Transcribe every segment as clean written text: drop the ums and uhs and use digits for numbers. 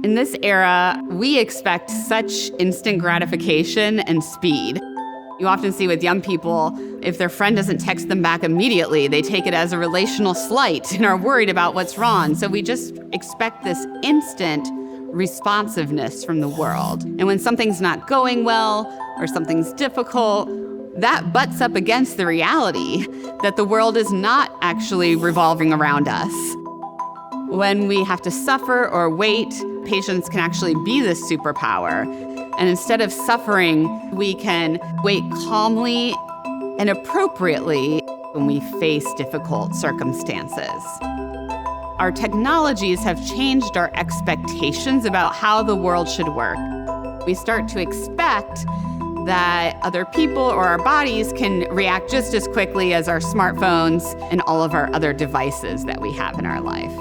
In this era, we expect such instant gratification and speed. You often see with young people, if their friend doesn't text them back immediately, they take it as a relational slight and are worried about what's wrong. So we just expect this instant responsiveness from the world. And when something's not going well or something's difficult, that butts up against the reality that the world is not actually revolving around us. When we have to suffer or wait, patience can actually be this superpower. And instead of suffering, we can wait calmly and appropriately when we face difficult circumstances. Our technologies have changed our expectations about how the world should work. We start to expect that other people or our bodies can react just as quickly as our smartphones and all of our other devices that we have in our life.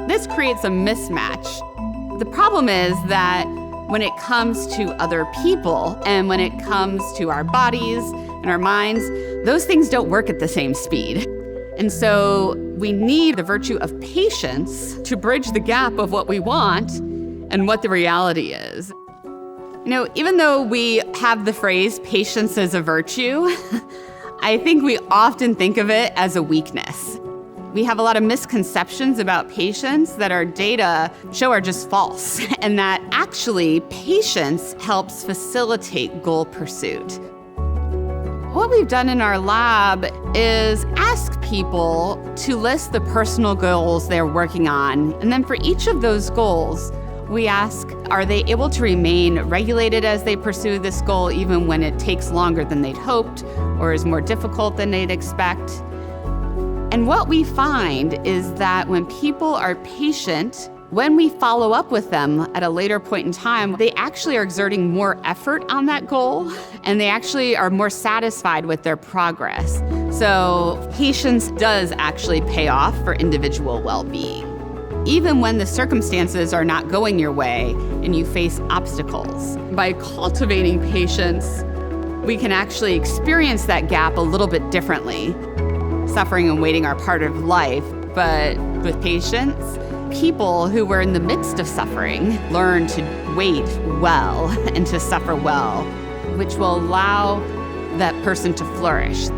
This creates a mismatch. The problem is that when it comes to other people and when it comes to our bodies and our minds, those things don't work at the same speed. And so we need the virtue of patience to bridge the gap of what we want and what the reality is. You know, even though we have the phrase patience is a virtue, I think we often think of it as a weakness. We have a lot of misconceptions about patience that our data show are just false, and that actually patience helps facilitate goal pursuit. What we've done in our lab is ask people to list the personal goals they're working on, and then for each of those goals, we ask, are they able to remain regulated as they pursue this goal even when it takes longer than they'd hoped or is more difficult than they'd expect? And what we find is that when people are patient, when we follow up with them at a later point in time, they actually are exerting more effort on that goal, and they actually are more satisfied with their progress. So patience does actually pay off for individual well-being. Even when the circumstances are not going your way and you face obstacles. By cultivating patience, we can actually experience that gap a little bit differently. Suffering and waiting are part of life, but with patience, people who were in the midst of suffering learn to wait well and to suffer well, which will allow that person to flourish.